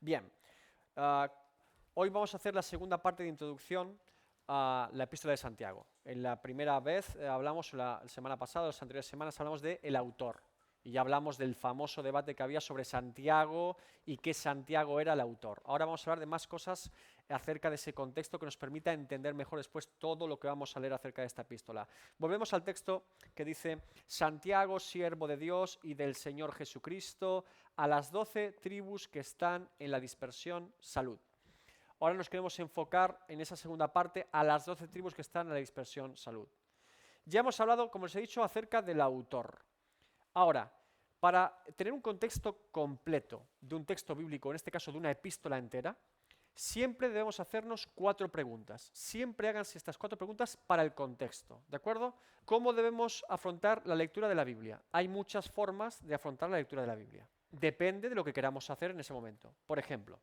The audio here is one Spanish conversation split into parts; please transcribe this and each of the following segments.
Bien, ah, hoy vamos a hacer la segunda parte de introducción a la Epístola de Santiago. En la primera vez hablamos, la semana pasada, las anteriores semanas, hablamos de el autor. Y ya hablamos del famoso debate que había sobre Santiago y qué Santiago era el autor. Ahora vamos a hablar de más cosas acerca de ese contexto que nos permita entender mejor después todo lo que vamos a leer acerca de esta epístola. Volvemos al texto que dice: Santiago, siervo de Dios y del Señor Jesucristo, a las 12 tribus que están en la dispersión, salud. Ahora nos queremos enfocar en esa segunda parte a las 12 tribus que están en la dispersión, salud. Ya hemos hablado, como os he dicho, acerca del autor. Ahora, para tener un contexto completo de un texto bíblico, en este caso de una epístola entera, siempre debemos hacernos 4 preguntas. Siempre háganse estas 4 preguntas para el contexto, ¿de acuerdo? ¿Cómo debemos afrontar la lectura de la Biblia? Hay muchas formas de afrontar la lectura de la Biblia. Depende de lo que queramos hacer en ese momento. Por ejemplo,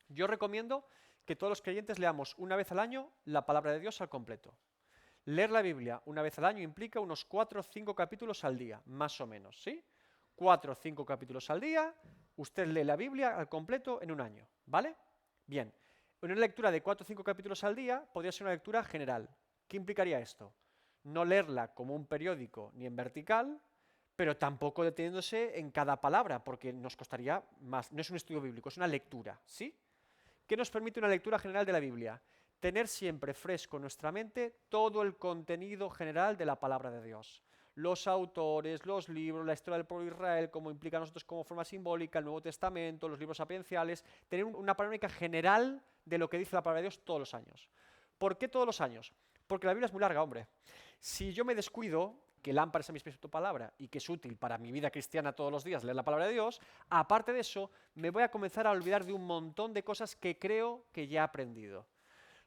yo recomiendo que todos los creyentes leamos una vez al año la palabra de Dios al completo. Leer la Biblia una vez al año implica unos 4 o 5 capítulos al día, más o menos, ¿sí? 4 o 5 capítulos al día, usted lee la Biblia al completo en un año, ¿vale? Bien, una lectura de 4 o 5 capítulos al día podría ser una lectura general. ¿Qué implicaría esto? No leerla como un periódico ni en vertical, pero tampoco deteniéndose en cada palabra, porque nos costaría más. No es un estudio bíblico, es una lectura, ¿sí? ¿Qué nos permite una lectura general de la Biblia? Tener siempre fresco en nuestra mente todo el contenido general de la palabra de Dios. Los autores, los libros, la historia del pueblo de Israel, cómo implica a nosotros como forma simbólica, el Nuevo Testamento, los libros sapienciales, tener una panorámica general de lo que dice la palabra de Dios todos los años. ¿Por qué todos los años? Porque la Biblia es muy larga, hombre. Si yo me descuido, que lámpara es a mis pies tu palabra y que es útil para mi vida cristiana todos los días leer la palabra de Dios, aparte de eso, me voy a comenzar a olvidar de un montón de cosas que creo que ya he aprendido.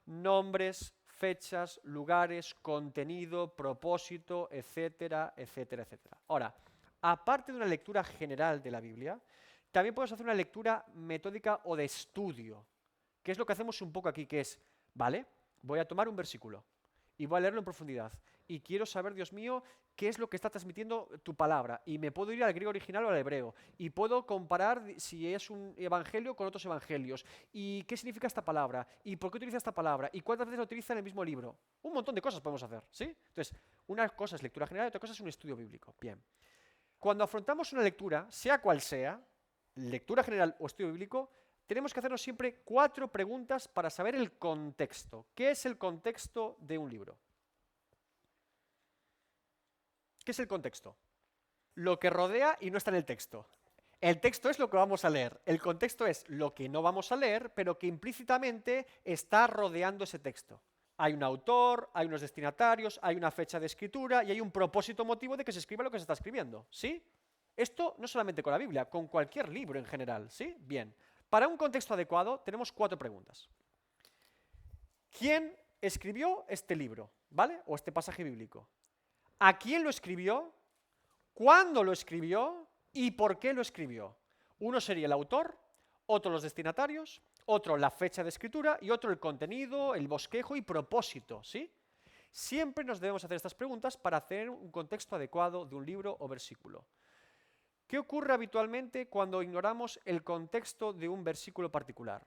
Nombres, fechas, lugares, contenido, propósito, etcétera, etcétera, etcétera. Ahora, aparte de una lectura general de la Biblia, también podemos hacer una lectura metódica o de estudio, que es lo que hacemos un poco aquí, que es, vale, voy a tomar un versículo y voy a leerlo en profundidad. Y quiero saber, Dios mío, qué es lo que está transmitiendo tu palabra. Y me puedo ir al griego original o al hebreo. Y puedo comparar si es un evangelio con otros evangelios. Y qué significa esta palabra. Y por qué utiliza esta palabra. Y cuántas veces la utiliza en el mismo libro. Un montón de cosas podemos hacer, ¿sí? Entonces, una cosa es lectura general y otra cosa es un estudio bíblico. Bien. Cuando afrontamos una lectura, sea cual sea, lectura general o estudio bíblico, tenemos que hacernos siempre 4 preguntas para saber el contexto. ¿Qué es el contexto de un libro? ¿Qué es el contexto? Lo que rodea y no está en el texto. El texto es lo que vamos a leer. El contexto es lo que no vamos a leer, pero que implícitamente está rodeando ese texto. Hay un autor, hay unos destinatarios, hay una fecha de escritura y hay un propósito motivo de que se escriba lo que se está escribiendo, ¿sí? Esto no solamente con la Biblia, con cualquier libro en general, ¿sí? Bien. Para un contexto adecuado tenemos 4 preguntas. ¿Quién escribió este libro, ¿vale? O este pasaje bíblico? ¿A quién lo escribió? ¿Cuándo lo escribió? ¿Y por qué lo escribió? Uno sería el autor, otro los destinatarios, otro la fecha de escritura y otro el contenido, el bosquejo y propósito, ¿sí? Siempre nos debemos hacer estas preguntas para hacer un contexto adecuado de un libro o versículo. ¿Qué ocurre habitualmente cuando ignoramos el contexto de un versículo particular?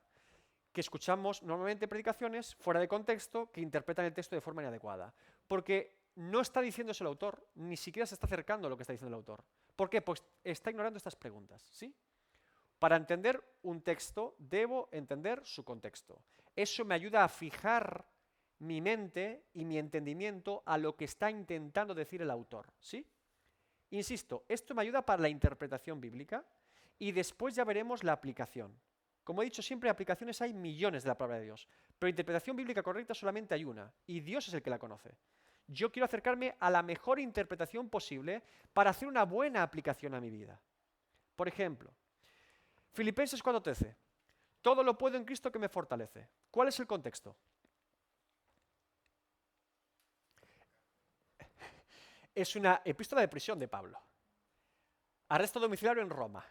Que escuchamos normalmente predicaciones fuera de contexto que interpretan el texto de forma inadecuada. Porque no está diciendo eso el autor, ni siquiera se está acercando a lo que está diciendo el autor. ¿Por qué? Pues está ignorando estas preguntas, ¿sí? Para entender un texto, debo entender su contexto. Eso me ayuda a fijar mi mente y mi entendimiento a lo que está intentando decir el autor, ¿sí? Insisto, esto me ayuda para la interpretación bíblica y después ya veremos la aplicación. Como he dicho siempre, aplicaciones hay millones de la palabra de Dios, pero interpretación bíblica correcta solamente hay una, y Dios es el que la conoce. Yo quiero acercarme a la mejor interpretación posible para hacer una buena aplicación a mi vida. Por ejemplo, Filipenses 4:13. Todo lo puedo en Cristo que me fortalece. ¿Cuál es el contexto? Es una epístola de prisión de Pablo. Arresto domiciliario en Roma.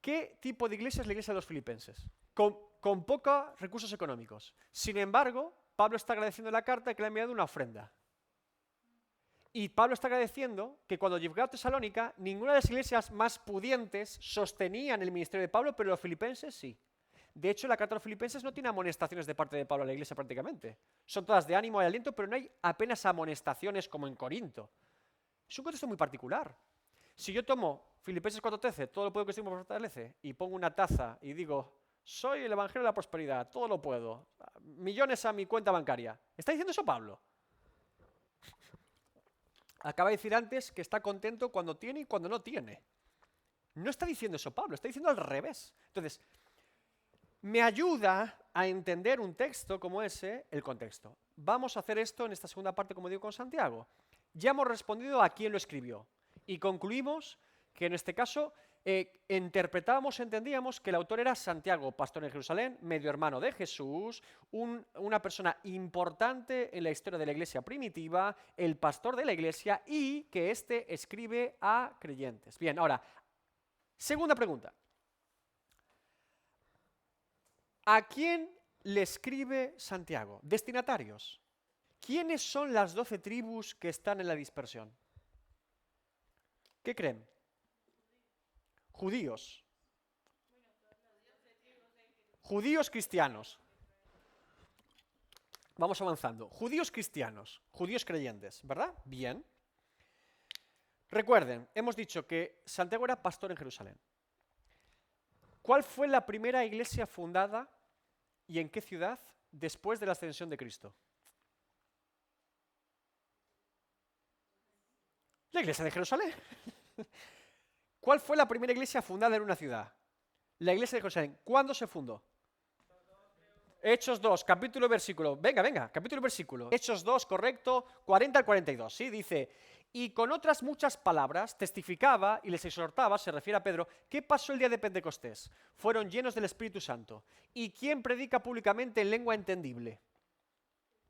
¿Qué tipo de iglesia es la iglesia de los filipenses? Con pocos recursos económicos. Sin embargo, Pablo está agradeciendo en la carta que le ha enviado una ofrenda. Y Pablo está agradeciendo que cuando llegó a Tesalónica, ninguna de las iglesias más pudientes sostenían el ministerio de Pablo, pero los filipenses sí. De hecho, la carta de los filipenses no tiene amonestaciones de parte de Pablo a la iglesia prácticamente. Son todas de ánimo y aliento, pero no hay apenas amonestaciones como en Corinto. Es un contexto muy particular. Si yo tomo Filipenses 4:13, todo lo puedo que Cristo me fortalece, y pongo una taza y digo, soy el evangelio de la prosperidad, todo lo puedo, millones a mi cuenta bancaria, ¿está diciendo eso Pablo? Acaba de decir antes que está contento cuando tiene y cuando no tiene. No está diciendo eso Pablo, está diciendo al revés. Entonces, me ayuda a entender un texto como ese, el contexto. Vamos a hacer esto en esta segunda parte, como digo, con Santiago. Ya hemos respondido a quién lo escribió y concluimos que en este caso interpretábamos, entendíamos que el autor era Santiago, pastor en Jerusalén, medio hermano de Jesús, una persona importante en la historia de la iglesia primitiva, el pastor de la iglesia, y que éste escribe a creyentes. Bien, ahora, segunda pregunta. ¿A quién le escribe Santiago? Destinatarios. ¿Quiénes son las 12 tribus que están en la dispersión? ¿Qué creen? Judíos. Judíos cristianos. Vamos avanzando. Judíos cristianos, judíos creyentes, ¿verdad? Bien. Recuerden, hemos dicho que Santiago era pastor en Jerusalén. ¿Cuál fue la primera iglesia fundada y en qué ciudad después de la ascensión de Cristo? La iglesia de Jerusalén. ¿Cuál fue la primera iglesia fundada en una ciudad? La iglesia de Jerusalén. ¿Cuándo se fundó? Hechos 2, capítulo y versículo. Venga, capítulo y versículo. Hechos 2, correcto, 40 al 42. Sí, dice, y con otras muchas palabras testificaba y les exhortaba, se refiere a Pedro, ¿qué pasó el día de Pentecostés? Fueron llenos del Espíritu Santo. ¿Y quién predica públicamente en lengua entendible?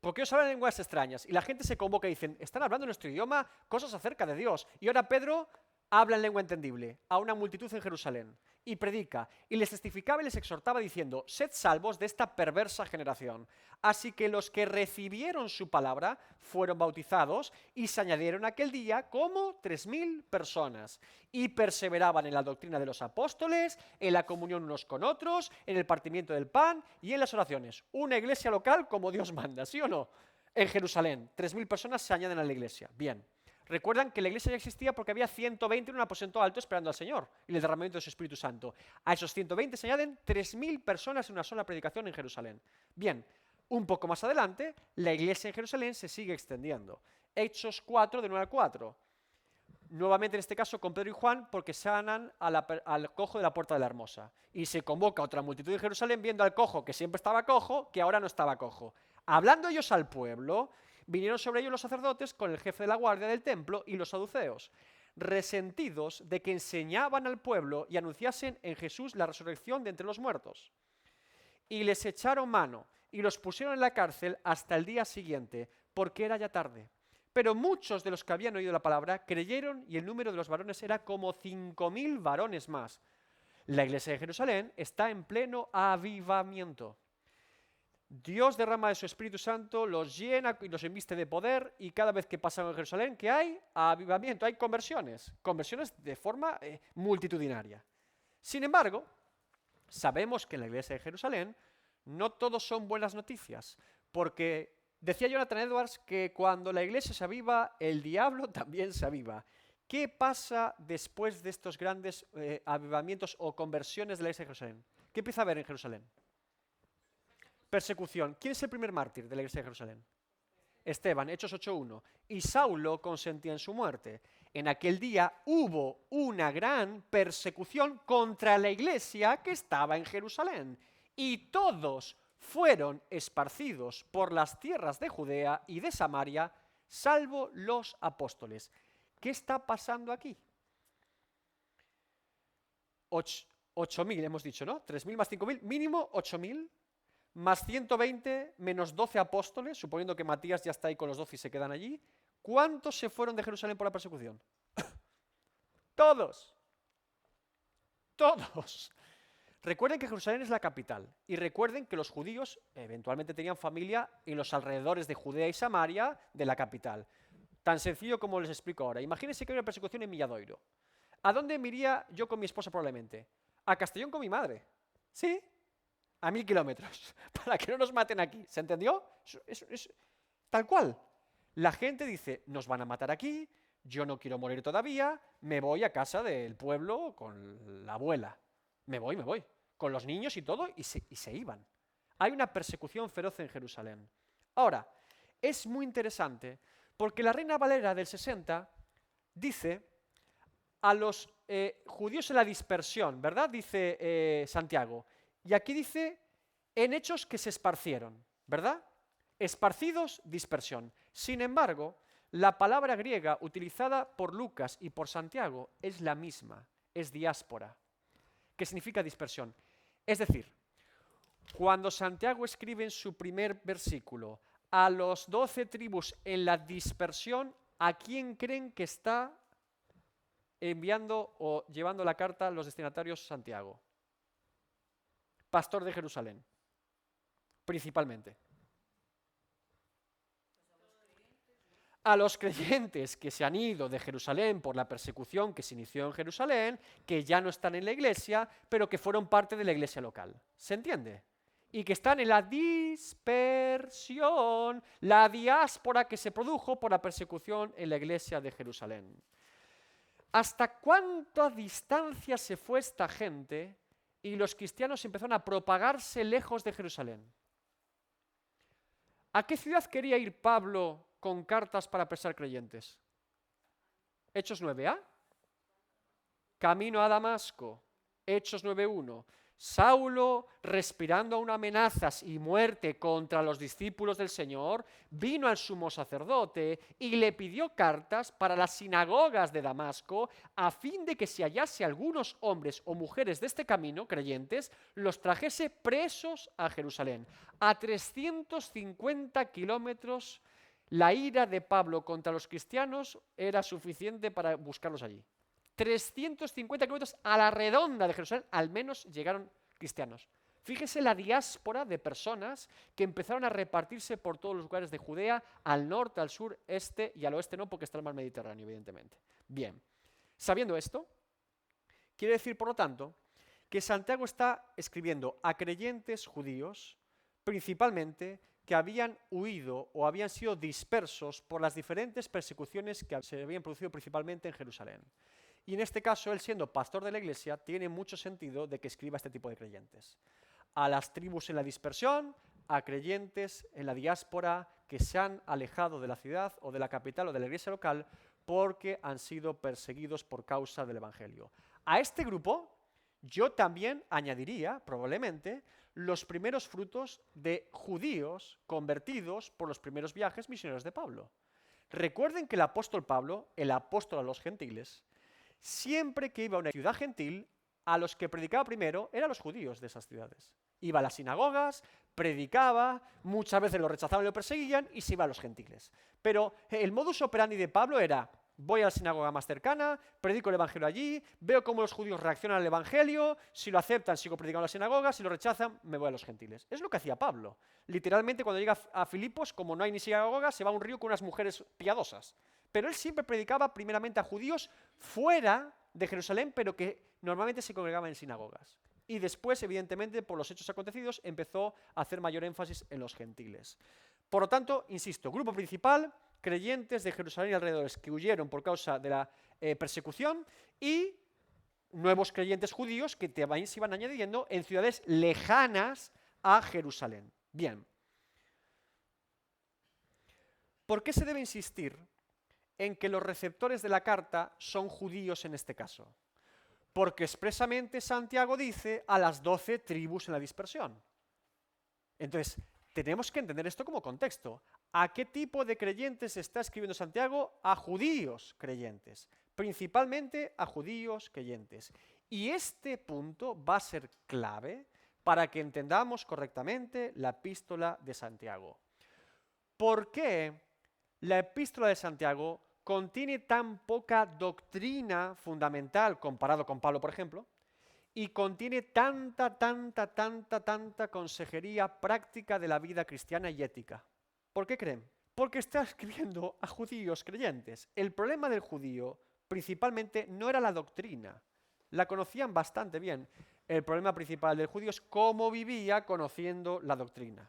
Porque os hablan lenguas extrañas y la gente se convoca y dicen, están hablando en nuestro idioma cosas acerca de Dios. Y ahora Pedro habla en lengua entendible a una multitud en Jerusalén y predica y les testificaba y les exhortaba diciendo, sed salvos de esta perversa generación. Así que los que recibieron su palabra fueron bautizados y se añadieron aquel día como 3.000 personas y perseveraban en la doctrina de los apóstoles, en la comunión unos con otros, en el partimiento del pan y en las oraciones. Una iglesia local como Dios manda, ¿sí o no? En Jerusalén, 3.000 personas se añaden a la iglesia. Bien. Recuerdan que la iglesia ya existía porque había 120 en un aposento alto esperando al Señor y el derramamiento de su Espíritu Santo. A esos 120 se añaden 3.000 personas en una sola predicación en Jerusalén. Bien, un poco más adelante, la iglesia en Jerusalén se sigue extendiendo. Hechos 4, de 9 al 4. Nuevamente en este caso con Pedro y Juan porque sanan al cojo de la puerta de la Hermosa. Y se convoca otra multitud de Jerusalén viendo al cojo que siempre estaba cojo, que ahora no estaba cojo. Hablando ellos al pueblo, vinieron sobre ellos los sacerdotes con el jefe de la guardia del templo y los saduceos, resentidos de que enseñaban al pueblo y anunciasen en Jesús la resurrección de entre los muertos. Y les echaron mano y los pusieron en la cárcel hasta el día siguiente, porque era ya tarde. Pero muchos de los que habían oído la palabra creyeron y el número de los varones era como 5.000 varones más. La iglesia de Jerusalén está en pleno avivamiento. Dios derrama de su Espíritu Santo, los llena y los inviste de poder y cada vez que pasan en Jerusalén, ¿qué hay? Avivamiento, hay conversiones de forma multitudinaria. Sin embargo, sabemos que en la iglesia de Jerusalén no todos son buenas noticias, porque decía Jonathan Edwards que cuando la iglesia se aviva, el diablo también se aviva. ¿Qué pasa después de estos grandes avivamientos o conversiones de la iglesia de Jerusalén? ¿Qué empieza a haber en Jerusalén? Persecución. ¿Quién es el primer mártir de la iglesia de Jerusalén? Esteban, Hechos 8:1. Y Saulo consentía en su muerte. En aquel día hubo una gran persecución contra la iglesia que estaba en Jerusalén. Y todos fueron esparcidos por las tierras de Judea y de Samaria, salvo los apóstoles. ¿Qué está pasando aquí? 8.000 hemos dicho, ¿no? 3.000 más 5.000, mínimo 8.000. Más 120 menos 12 apóstoles, suponiendo que Matías ya está ahí con los 12 y se quedan allí. ¿Cuántos se fueron de Jerusalén por la persecución? Todos. Todos. Recuerden que Jerusalén es la capital y recuerden que los judíos eventualmente tenían familia en los alrededores de Judea y Samaria de la capital. Tan sencillo como les explico ahora. Imagínense que hay una persecución en Milladoiro. ¿A dónde me iría yo con mi esposa probablemente? A Castellón con mi madre. ¿Sí? A 1000 kilómetros. Para que no nos maten aquí. ¿Se entendió? Es tal cual. La gente dice, nos van a matar aquí, yo no quiero morir todavía, me voy a casa del pueblo con la abuela. Me voy. Con los niños y todo, y se iban. Hay una persecución feroz en Jerusalén. Ahora, es muy interesante porque la Reina Valera del 60 dice a los judíos en la dispersión, ¿verdad? Dice Santiago. Y aquí dice, en hechos que se esparcieron, ¿verdad? Esparcidos, dispersión. Sin embargo, la palabra griega utilizada por Lucas y por Santiago es la misma, es diáspora, que significa dispersión. Es decir, cuando Santiago escribe en su primer versículo a los 12 tribus en la dispersión, ¿a quién creen que está enviando o llevando la carta a los destinatarios Santiago? Pastor de Jerusalén, principalmente. A los creyentes que se han ido de Jerusalén por la persecución que se inició en Jerusalén, que ya no están en la iglesia, pero que fueron parte de la iglesia local. ¿Se entiende? Y que están en la dispersión, la diáspora que se produjo por la persecución en la iglesia de Jerusalén. ¿Hasta cuánta distancia se fue esta gente y los cristianos empezaron a propagarse lejos de Jerusalén? ¿A qué ciudad quería ir Pablo con cartas para apresar creyentes? Hechos 9a. Camino a Damasco. Hechos 9.1. Saulo, respirando aún amenazas y muerte contra los discípulos del Señor, vino al sumo sacerdote y le pidió cartas para las sinagogas de Damasco, a fin de que si hallase algunos hombres o mujeres de este camino, creyentes, los trajese presos a Jerusalén. A 350 kilómetros, la ira de Pablo contra los cristianos era suficiente para buscarlos allí. 350 kilómetros a la redonda de Jerusalén, al menos llegaron cristianos. Fíjese la diáspora de personas que empezaron a repartirse por todos los lugares de Judea, al norte, al sur, este y al oeste no, porque está el mar Mediterráneo, evidentemente. Bien, sabiendo esto, quiere decir, por lo tanto, que Santiago está escribiendo a creyentes judíos, principalmente, que habían huido o habían sido dispersos por las diferentes persecuciones que se habían producido principalmente en Jerusalén. Y en este caso, él siendo pastor de la iglesia, tiene mucho sentido de que escriba este tipo de creyentes. A las tribus en la dispersión, a creyentes en la diáspora que se han alejado de la ciudad o de la capital o de la iglesia local porque han sido perseguidos por causa del evangelio. A este grupo yo también añadiría, probablemente, los primeros frutos de judíos convertidos por los primeros viajes misioneros de Pablo. Recuerden que el apóstol Pablo, el apóstol a los gentiles, siempre que iba a una ciudad gentil, a los que predicaba primero eran los judíos de esas ciudades. Iba a las sinagogas, predicaba, muchas veces lo rechazaban y lo perseguían y se iba a los gentiles. Pero el modus operandi de Pablo era, voy a la sinagoga más cercana, predico el evangelio allí, veo cómo los judíos reaccionan al evangelio, si lo aceptan sigo predicando en la sinagoga, si lo rechazan me voy a los gentiles. Es lo que hacía Pablo. Literalmente cuando llega a Filipos, como no hay ni sinagoga, se va a un río con unas mujeres piadosas. Pero él siempre predicaba primeramente a judíos fuera de Jerusalén, pero que normalmente se congregaban en sinagogas. Y después, evidentemente, por los hechos acontecidos, empezó a hacer mayor énfasis en los gentiles. Por lo tanto, insisto, grupo principal, creyentes de Jerusalén y alrededores que huyeron por causa de la persecución y nuevos creyentes judíos que también se iban añadiendo en ciudades lejanas a Jerusalén. Bien. ¿Por qué se debe insistir en que los receptores de la carta son judíos en este caso? Porque expresamente Santiago dice a las 12 tribus en la dispersión. Entonces, tenemos que entender esto como contexto. ¿A qué tipo de creyentes está escribiendo Santiago? A judíos creyentes, principalmente a judíos creyentes. Y este punto va a ser clave para que entendamos correctamente la epístola de Santiago. ¿Por qué la epístola de Santiago contiene tan poca doctrina fundamental comparado con Pablo, por ejemplo, y contiene tanta consejería práctica de la vida cristiana y ética? ¿Por qué creen? Porque está escribiendo a judíos creyentes. El problema del judío principalmente no era la doctrina, la conocían bastante bien. El problema principal del judío es cómo vivía conociendo la doctrina.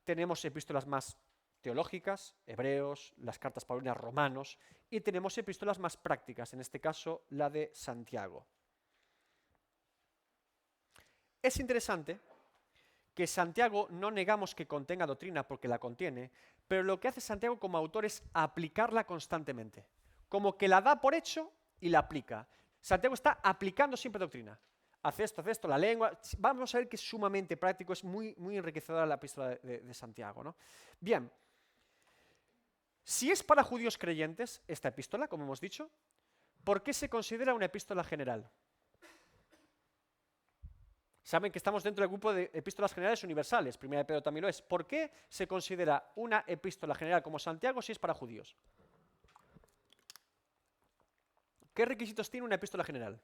Tenemos epístolas más teológicas, Hebreos, las cartas paulinas, Romanos, y tenemos epístolas más prácticas, en este caso la de Santiago. Es interesante que Santiago no negamos que contenga doctrina porque la contiene, pero lo que hace Santiago como autor es aplicarla constantemente, como que la da por hecho y la aplica. Santiago está aplicando siempre doctrina. Hace esto, la lengua. Vamos a ver que es sumamente práctico, es muy, muy enriquecedora la epístola de Santiago, ¿no? Bien, si es para judíos creyentes esta epístola, como hemos dicho, ¿por qué se considera una epístola general? Saben que estamos dentro del grupo de epístolas generales universales, Primera de Pedro también lo es. ¿Por qué se considera una epístola general como Santiago si es para judíos? ¿Qué requisitos tiene una epístola general?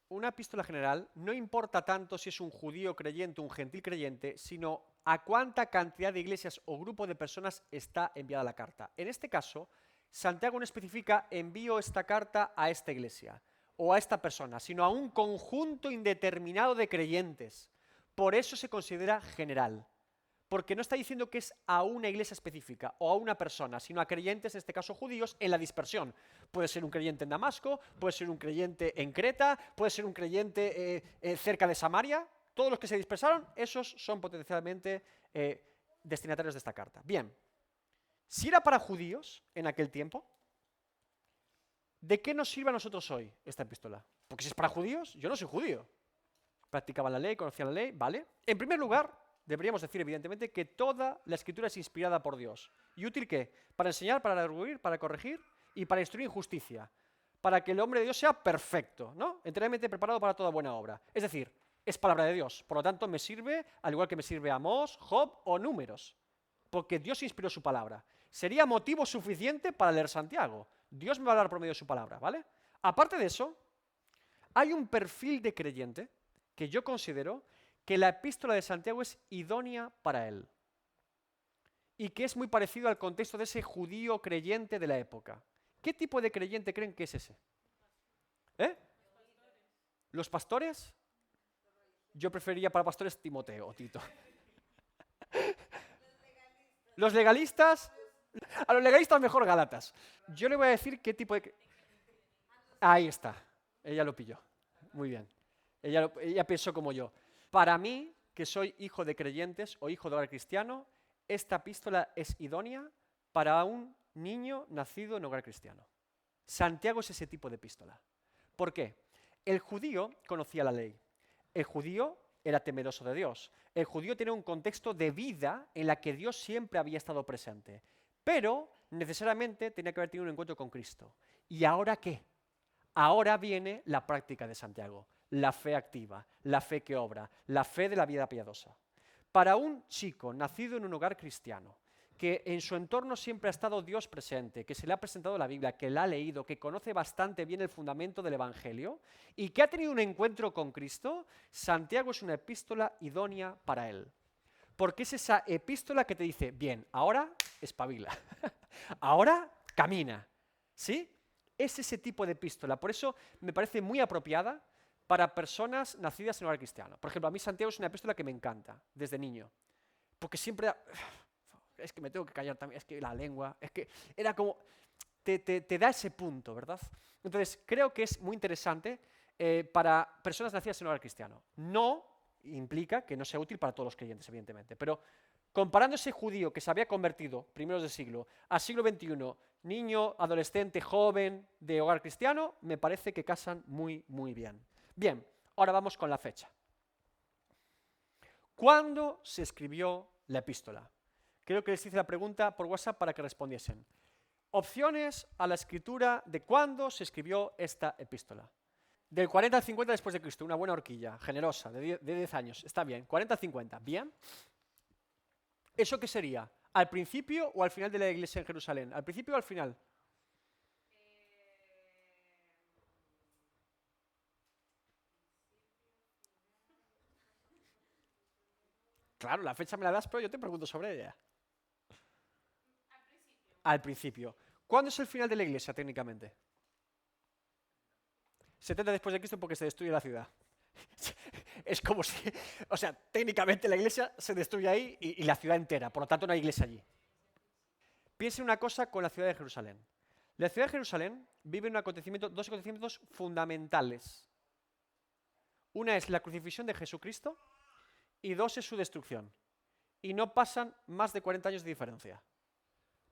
Una epístola general no importa tanto si es un judío creyente o un gentil creyente, sino a cuánta cantidad de iglesias o grupo de personas está enviada la carta. En este caso, Santiago no especifica envío esta carta a esta iglesia o a esta persona, sino a un conjunto indeterminado de creyentes. Por eso se considera general, porque no está diciendo que es a una iglesia específica o a una persona, sino a creyentes, en este caso judíos, en la dispersión. Puede ser un creyente en Damasco, puede ser un creyente en Creta, puede ser un creyente cerca de Samaria. Todos los que se dispersaron, esos son potencialmente destinatarios de esta carta. Bien, si era para judíos en aquel tiempo, ¿de qué nos sirve a nosotros hoy esta epístola? Porque si es para judíos, yo no soy judío. Practicaba la ley, conocía la ley, ¿vale? En primer lugar, deberíamos decir evidentemente que toda la escritura es inspirada por Dios. ¿Y útil qué? Para enseñar, para redarguir, para corregir y para instruir en justicia. Para que el hombre de Dios sea perfecto, ¿no? Enteramente preparado para toda buena obra. Es decir, es palabra de Dios. Por lo tanto, me sirve, al igual que me sirve Amós, Job o Números. Porque Dios inspiró su palabra. Sería motivo suficiente para leer Santiago. Dios me va a hablar por medio de su palabra, ¿vale? Aparte de eso, hay un perfil de creyente que yo considero que la epístola de Santiago es idónea para él y que es muy parecido al contexto de ese judío creyente de la época. ¿Qué tipo de creyente creen que es ese? ¿Eh? ¿Los pastores? Yo preferiría para pastores Timoteo o Tito. ¿Los legalistas? A los legalistas mejor Gálatas. Yo le voy a decir qué tipo de... Ahí está. Ella lo pilló. Muy bien. Ella pensó como yo. Para mí, que soy hijo de creyentes o hijo de hogar cristiano, esta epístola es idónea para un niño nacido en hogar cristiano. Santiago es ese tipo de epístola. ¿Por qué? El judío conocía la ley. El judío era temeroso de Dios. El judío tenía un contexto de vida en la que Dios siempre había estado presente. Pero necesariamente tenía que haber tenido un encuentro con Cristo. ¿Y ahora qué? Ahora viene la práctica de Santiago, la fe activa, la fe que obra, la fe de la vida piadosa. Para un chico nacido en un hogar cristiano, que en su entorno siempre ha estado Dios presente, que se le ha presentado la Biblia, que la ha leído, que conoce bastante bien el fundamento del Evangelio y que ha tenido un encuentro con Cristo, Santiago es una epístola idónea para él. Porque es esa epístola que te dice, bien, ahora espabila, ahora camina, ¿sí? Es ese tipo de epístola. Por eso me parece muy apropiada para personas nacidas en hogar cristiano. Por ejemplo, a mí Santiago es una epístola que me encanta desde niño. Porque siempre... Es que me tengo que callar también, es que la lengua... Es que era como... Te da ese punto, ¿verdad? Entonces, creo que es muy interesante para personas nacidas en hogar cristiano. No implica que no sea útil para todos los creyentes, evidentemente. Pero comparando ese judío que se había convertido, primeros del siglo, al siglo XXI, niño, adolescente, joven, de hogar cristiano, me parece que casan muy, muy bien. Bien, ahora vamos con la fecha. ¿Cuándo se escribió la epístola? Creo que les hice la pregunta por WhatsApp para que respondiesen. Opciones a la escritura de cuándo se escribió esta epístola. Del 40 al 50 después de Cristo, una buena horquilla, generosa, de 10 años, está bien. 40 al 50, bien. ¿Eso qué sería? ¿Al principio o al final de la iglesia en Jerusalén? ¿Al principio o al final? Claro, la fecha me la das, pero yo te pregunto sobre ella. al principio. ¿Cuándo es el final de la iglesia técnicamente? 70 después de Cristo porque se destruye la ciudad. Es como si, o sea, técnicamente la iglesia se destruye ahí y la ciudad entera, por lo tanto no hay iglesia allí. Piensen una cosa con la ciudad de Jerusalén. La ciudad de Jerusalén vive dos acontecimientos fundamentales. Una es la crucifixión de Jesucristo y dos es su destrucción. Y no pasan más de 40 años de diferencia.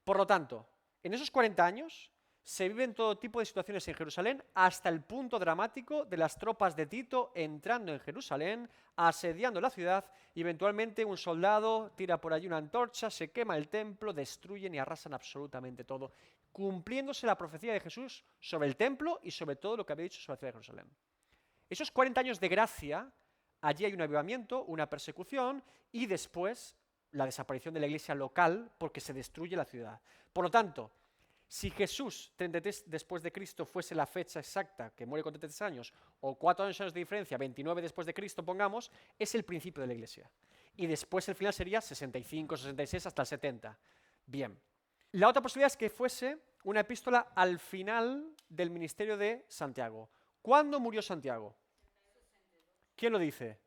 Por lo tanto, en esos 40 años se viven todo tipo de situaciones en Jerusalén hasta el punto dramático de las tropas de Tito entrando en Jerusalén, asediando la ciudad y eventualmente un soldado tira por allí una antorcha, se quema el templo, destruyen y arrasan absolutamente todo, cumpliéndose la profecía de Jesús sobre el templo y sobre todo lo que había dicho sobre la ciudad de Jerusalén. Esos 40 años de gracia, allí hay un avivamiento, una persecución y después la desaparición de la iglesia local porque se destruye la ciudad. Por lo tanto, si Jesús, 33 después de Cristo, fuese la fecha exacta, que muere con 33 años, o 4 años de diferencia, 29 después de Cristo, pongamos, es el principio de la iglesia. Y después el final sería 65, 66, hasta el 70. Bien. La otra posibilidad es que fuese una epístola al final del ministerio de Santiago. ¿Cuándo murió Santiago? ¿Quién lo dice?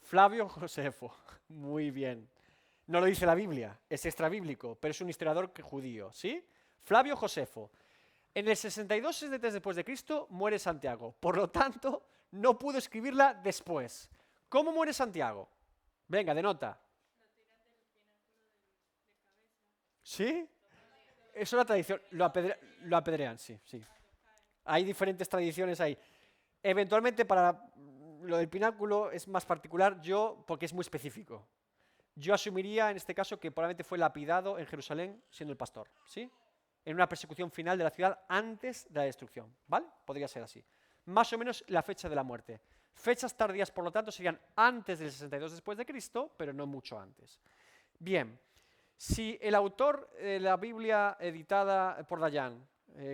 Flavio Josefo. Muy bien. No lo dice la Biblia, es extrabíblico, pero es un historiador judío, ¿sí? Flavio Josefo. En el 62 después de Cristo muere Santiago, por lo tanto, no pudo escribirla después. ¿Cómo muere Santiago? Venga, de nota. ¿Sí? Es una tradición, lo apedrean, sí, sí. Hay diferentes tradiciones ahí. Eventualmente para lo del pináculo es más particular porque es muy específico. Yo asumiría en este caso que probablemente fue lapidado en Jerusalén siendo el pastor, ¿sí? En una persecución final de la ciudad antes de la destrucción, ¿vale? Podría ser así. Más o menos la fecha de la muerte. Fechas tardías, por lo tanto, serían antes del 62 después de Cristo, pero no mucho antes. Bien, si el autor de la Biblia editada por Dayan,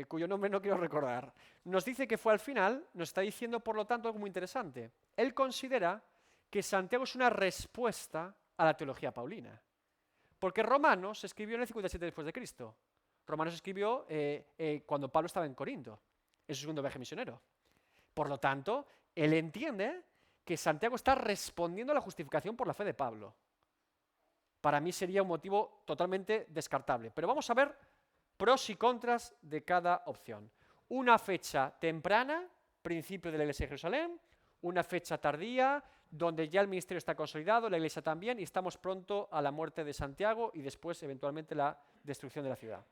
cuyo nombre no quiero recordar, nos dice que fue al final, nos está diciendo, por lo tanto, algo muy interesante. Él considera que Santiago es una respuesta a la teología paulina. Porque Romanos se escribió en el 57 después de Cristo. Romanos se escribió cuando Pablo estaba en Corinto, en su segundo viaje misionero. Por lo tanto, él entiende que Santiago está respondiendo a la justificación por la fe de Pablo. Para mí sería un motivo totalmente descartable. Pero vamos a ver pros y contras de cada opción. Una fecha temprana, principio de la Iglesia de Jerusalén, una fecha tardía, donde ya el ministerio está consolidado, la iglesia también, y estamos pronto a la muerte de Santiago y después, eventualmente, la destrucción de la ciudad.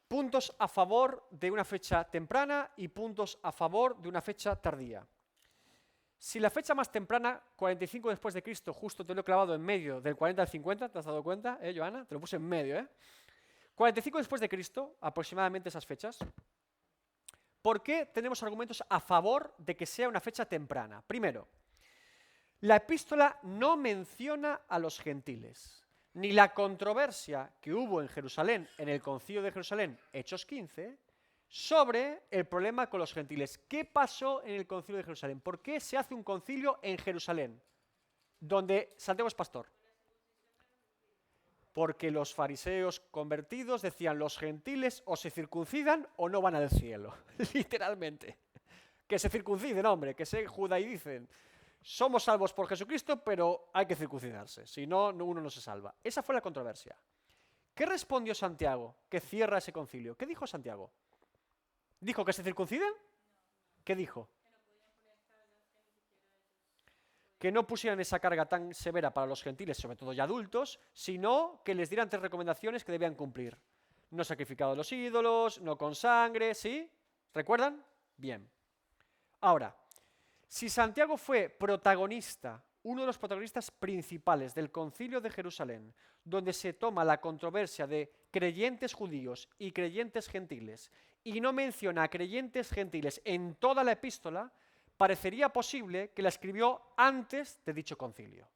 Puntos a favor de una fecha temprana y puntos a favor de una fecha tardía. Si la fecha más temprana, 45 después de Cristo, justo te lo he clavado en medio del 40 al 50, ¿te has dado cuenta, Joana? Te lo puse en medio, 45 después de Cristo, aproximadamente esas fechas. ¿Por qué tenemos argumentos a favor de que sea una fecha temprana? Primero, la epístola no menciona a los gentiles, ni la controversia que hubo en Jerusalén, en el concilio de Jerusalén, Hechos 15, sobre el problema con los gentiles. ¿Qué pasó en el concilio de Jerusalén? ¿Por qué se hace un concilio en Jerusalén, donde Santiago es pastor? Porque los fariseos convertidos decían, los gentiles o se circuncidan o no van al cielo, literalmente. Que se circunciden, hombre, que se judaicen. Somos salvos por Jesucristo, pero hay que circuncidarse, si no, uno no se salva. Esa fue la controversia. ¿Qué respondió Santiago, que cierra ese concilio? ¿Qué dijo Santiago? ¿Dijo que se circunciden? ¿Qué dijo? Que no pusieran esa carga tan severa para los gentiles, sobre todo ya adultos, sino que les dieran 3 recomendaciones que debían cumplir. No sacrificado a los ídolos, no con sangre, ¿sí? ¿Recuerdan? Bien. Ahora, si Santiago fue protagonista, uno de los protagonistas principales del Concilio de Jerusalén, donde se toma la controversia de creyentes judíos y creyentes gentiles, y no menciona a creyentes gentiles en toda la epístola, parecería posible que la escribió antes de dicho concilio,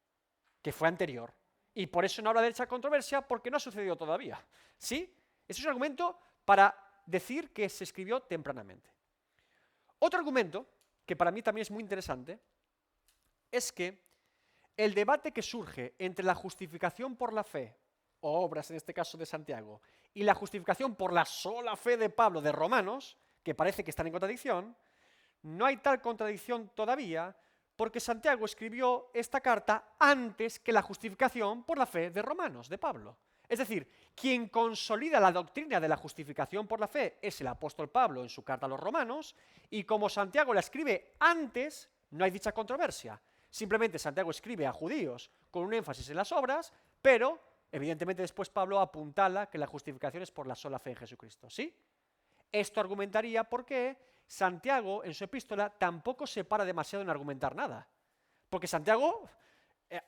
que fue anterior. Y por eso no habla de esa controversia, porque no ha sucedido todavía. ¿Sí? Ese es un argumento para decir que se escribió tempranamente. Otro argumento, que para mí también es muy interesante, es que el debate que surge entre la justificación por la fe, o obras en este caso de Santiago, y la justificación por la sola fe de Pablo de Romanos, que parece que están en contradicción, no hay tal contradicción todavía, porque Santiago escribió esta carta antes que la justificación por la fe de Romanos, de Pablo. Es decir, quien consolida la doctrina de la justificación por la fe es el apóstol Pablo en su carta a los romanos, y como Santiago la escribe antes, no hay dicha controversia. Simplemente Santiago escribe a judíos con un énfasis en las obras, pero evidentemente después Pablo apuntala que la justificación es por la sola fe en Jesucristo. ¿Sí? Esto argumentaría por qué Santiago en su epístola tampoco se para demasiado en argumentar nada. Porque Santiago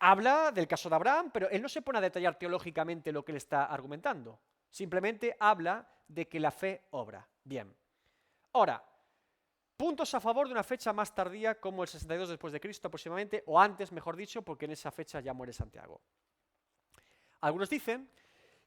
habla del caso de Abraham, pero él no se pone a detallar teológicamente lo que él está argumentando. Simplemente habla de que la fe obra. Bien. Ahora, puntos a favor de una fecha más tardía como el 62 después de Cristo aproximadamente, o antes, mejor dicho, porque en esa fecha ya muere Santiago. Algunos dicen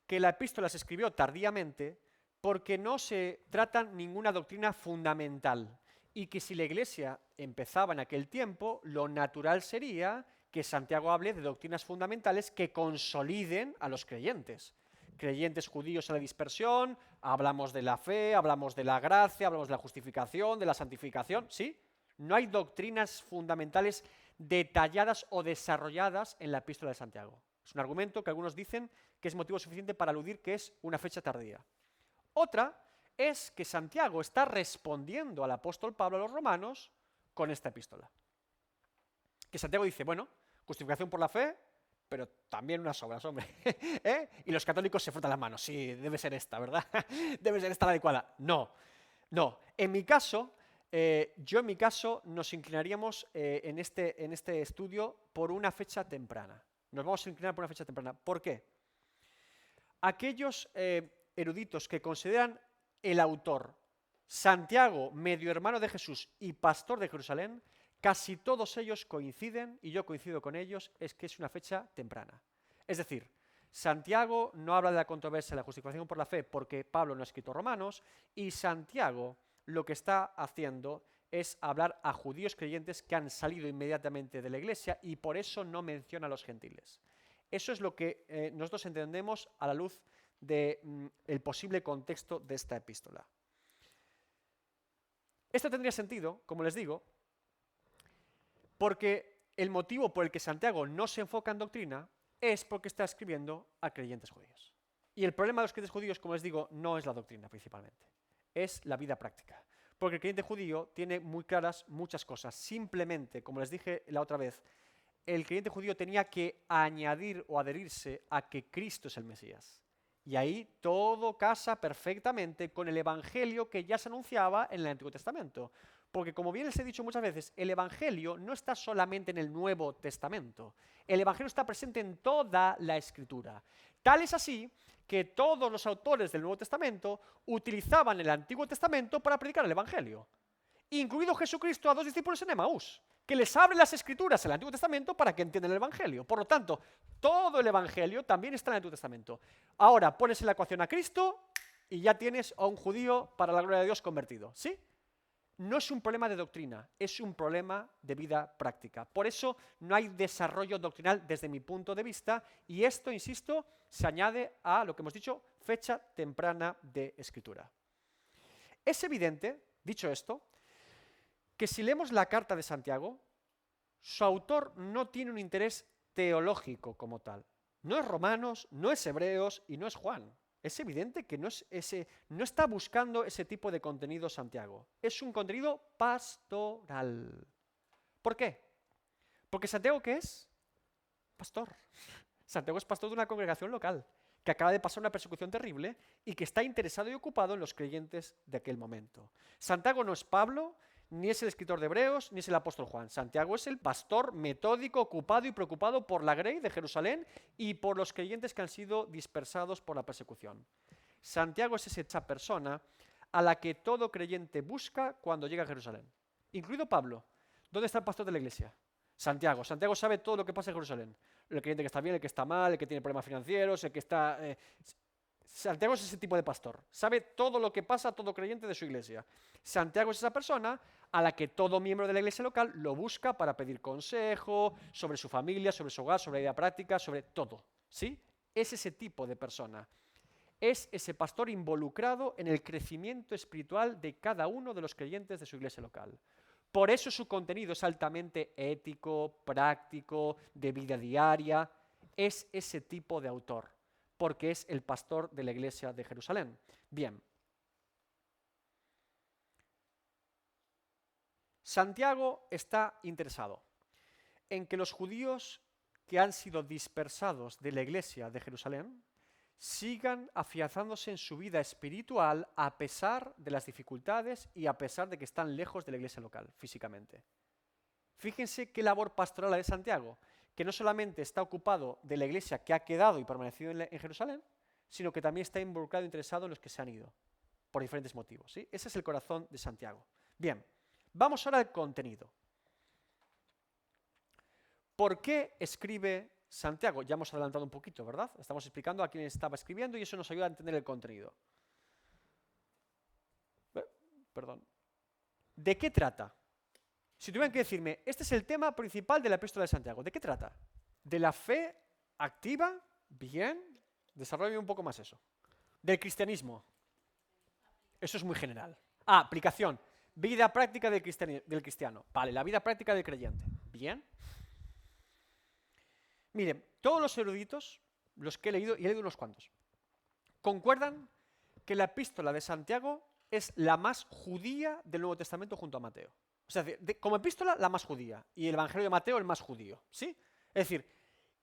que la epístola se escribió tardíamente porque no se trata ninguna doctrina fundamental y que si la Iglesia empezaba en aquel tiempo, lo natural sería que Santiago hable de doctrinas fundamentales que consoliden a los creyentes. Creyentes judíos en la dispersión, hablamos de la fe, hablamos de la gracia, hablamos de la justificación, de la santificación, ¿sí? No hay doctrinas fundamentales detalladas o desarrolladas en la epístola de Santiago. Es un argumento que algunos dicen que es motivo suficiente para aludir que es una fecha tardía. Otra es que Santiago está respondiendo al apóstol Pablo a los romanos con esta epístola. Que Santiago dice, bueno, justificación por la fe, pero también unas obras, hombre. ¿Eh? Y los católicos se frotan las manos. Sí, debe ser esta, ¿verdad? Debe ser esta la adecuada. No, no. En mi caso, nos inclinaríamos en este estudio por una fecha temprana. Nos vamos a inclinar por una fecha temprana. ¿Por qué? Aquellos eruditos que consideran el autor Santiago, medio hermano de Jesús y pastor de Jerusalén, casi todos ellos coinciden, y yo coincido con ellos, es que es una fecha temprana. Es decir, Santiago no habla de la controversia de la justificación por la fe porque Pablo no ha escrito Romanos, y Santiago lo que está haciendo es hablar a judíos creyentes que han salido inmediatamente de la iglesia y por eso no menciona a los gentiles. Eso es lo que nosotros entendemos a la luz del posible contexto de esta epístola. Esto tendría sentido, como les digo, porque el motivo por el que Santiago no se enfoca en doctrina es porque está escribiendo a creyentes judíos. Y el problema de los creyentes judíos, como les digo, no es la doctrina principalmente, es la vida práctica. Porque el creyente judío tiene muy claras muchas cosas. Simplemente, como les dije la otra vez, el creyente judío tenía que añadir o adherirse a que Cristo es el Mesías. Y ahí todo casa perfectamente con el evangelio que ya se anunciaba en el Antiguo Testamento. Porque como bien les he dicho muchas veces, el evangelio no está solamente en el Nuevo Testamento. El evangelio está presente en toda la Escritura. Tal es así que todos los autores del Nuevo Testamento utilizaban el Antiguo Testamento para predicar el evangelio. Incluido Jesucristo a dos discípulos en Emaús, que les abre las Escrituras en el Antiguo Testamento para que entiendan el evangelio. Por lo tanto, todo el evangelio también está en el Antiguo Testamento. Ahora pones en la ecuación a Cristo y ya tienes a un judío para la gloria de Dios convertido. ¿Sí? No es un problema de doctrina, es un problema de vida práctica. Por eso no hay desarrollo doctrinal desde mi punto de vista y esto, insisto, se añade a lo que hemos dicho, fecha temprana de escritura. Es evidente, dicho esto, que si leemos la carta de Santiago, su autor no tiene un interés teológico como tal. No es Romanos, no es Hebreos y no es Juan. Es evidente que no está buscando ese tipo de contenido Santiago. Es un contenido pastoral. ¿Por qué? Porque Santiago, ¿qué es? Pastor. Santiago es pastor de una congregación local que acaba de pasar una persecución terrible y que está interesado y ocupado en los creyentes de aquel momento. Santiago no es Pablo, ni es el escritor de Hebreos, ni es el apóstol Juan. Santiago es el pastor metódico, ocupado y preocupado por la grey de Jerusalén y por los creyentes que han sido dispersados por la persecución. Santiago es esa persona a la que todo creyente busca cuando llega a Jerusalén, incluido Pablo. ¿Dónde está el pastor de la iglesia? Santiago. Santiago sabe todo lo que pasa en Jerusalén. El creyente que está bien, el que está mal, el que tiene problemas financieros, el que está... Santiago es ese tipo de pastor. Sabe todo lo que pasa a todo creyente de su iglesia. Santiago es esa persona a la que todo miembro de la iglesia local lo busca para pedir consejo sobre su familia, sobre su hogar, sobre la vida práctica, sobre todo. ¿Sí? Es ese tipo de persona. Es ese pastor involucrado en el crecimiento espiritual de cada uno de los creyentes de su iglesia local. Por eso su contenido es altamente ético, práctico, de vida diaria. Es ese tipo de autor, porque es el pastor de la iglesia de Jerusalén. Bien. Santiago está interesado en que los judíos que han sido dispersados de la iglesia de Jerusalén sigan afianzándose en su vida espiritual a pesar de las dificultades y a pesar de que están lejos de la iglesia local físicamente. Fíjense qué labor pastoral la de Santiago, que no solamente está ocupado de la iglesia que ha quedado y permanecido en Jerusalén, sino que también está involucrado e interesado en los que se han ido, por diferentes motivos. ¿Sí? Ese es el corazón de Santiago. Bien, vamos ahora al contenido. ¿Por qué escribe Santiago? Ya hemos adelantado un poquito, ¿verdad? Estamos explicando a quién estaba escribiendo y eso nos ayuda a entender el contenido. Perdón. ¿De qué trata? Si tuvieran que decirme, este es el tema principal de la epístola de Santiago, ¿de qué trata? ¿De la fe activa? Bien. Desarrolle un poco más eso. ¿Del cristianismo? Eso es muy general. Aplicación. Vida práctica del cristiano. Vale, la vida práctica del creyente. Bien. Miren, todos los eruditos, los que he leído, y he leído unos cuantos, concuerdan que la epístola de Santiago es la más judía del Nuevo Testamento junto a Mateo. O sea, como epístola, la más judía, y el Evangelio de Mateo el más judío, ¿sí? Es decir,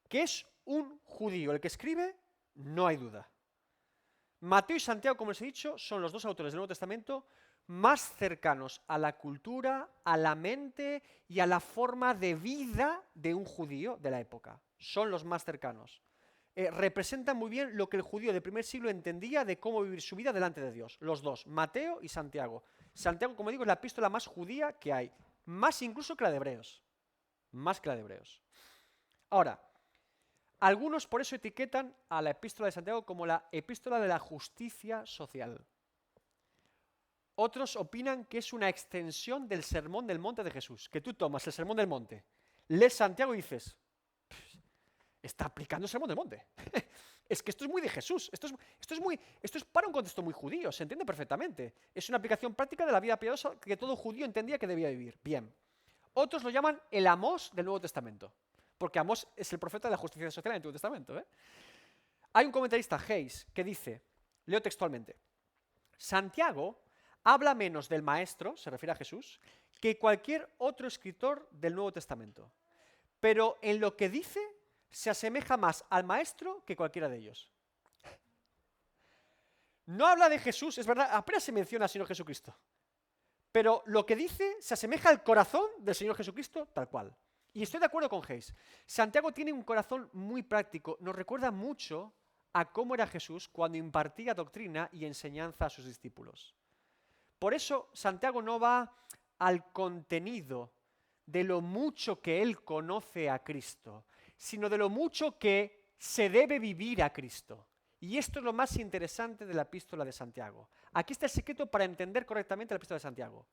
que es un judío el que escribe, no hay duda. Mateo y Santiago, como les he dicho, son los dos autores del Nuevo Testamento más cercanos a la cultura, a la mente y a la forma de vida de un judío de la época. Son los más cercanos. Representan muy bien lo que el judío del primer siglo entendía de cómo vivir su vida delante de Dios. Los dos, Mateo y Santiago. Santiago, como digo, es la epístola más judía que hay. Más incluso que la de Hebreos. Más que la de Hebreos. Ahora, algunos por eso etiquetan a la epístola de Santiago como la epístola de la justicia social. Otros opinan que es una extensión del Sermón del Monte de Jesús, que tú tomas el Sermón del Monte, lees Santiago y dices, está aplicando el Sermón del Monte. Es que esto es muy de Jesús, esto es para un contexto muy judío, se entiende perfectamente. Es una aplicación práctica de la vida piadosa que todo judío entendía que debía vivir. Bien. Otros lo llaman el Amós del Nuevo Testamento, porque Amós es el profeta de la justicia social en el Antiguo Testamento. Hay un comentarista, Hayes, que dice, leo textualmente, Santiago habla menos del maestro, se refiere a Jesús, que cualquier otro escritor del Nuevo Testamento. Pero en lo que dice, se asemeja más al maestro que cualquiera de ellos. No habla de Jesús, es verdad, apenas se menciona al Señor Jesucristo. Pero lo que dice se asemeja al corazón del Señor Jesucristo tal cual. Y estoy de acuerdo con Hayes. Santiago tiene un corazón muy práctico, nos recuerda mucho a cómo era Jesús cuando impartía doctrina y enseñanza a sus discípulos. Por eso Santiago no va al contenido de lo mucho que él conoce a Cristo, sino de lo mucho que se debe vivir a Cristo. Y esto es lo más interesante de la epístola de Santiago. Aquí está el secreto para entender correctamente la epístola de Santiago.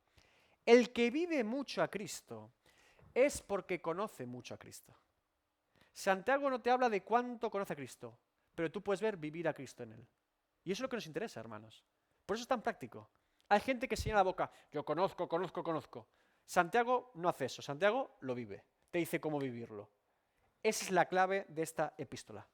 El que vive mucho a Cristo es porque conoce mucho a Cristo. Santiago no te habla de cuánto conoce a Cristo, pero tú puedes ver vivir a Cristo en él. Y eso es lo que nos interesa, hermanos. Por eso es tan práctico. Hay gente que se llena la boca, yo conozco. Santiago no hace eso, Santiago lo vive, te dice cómo vivirlo. Esa es la clave de esta epístola.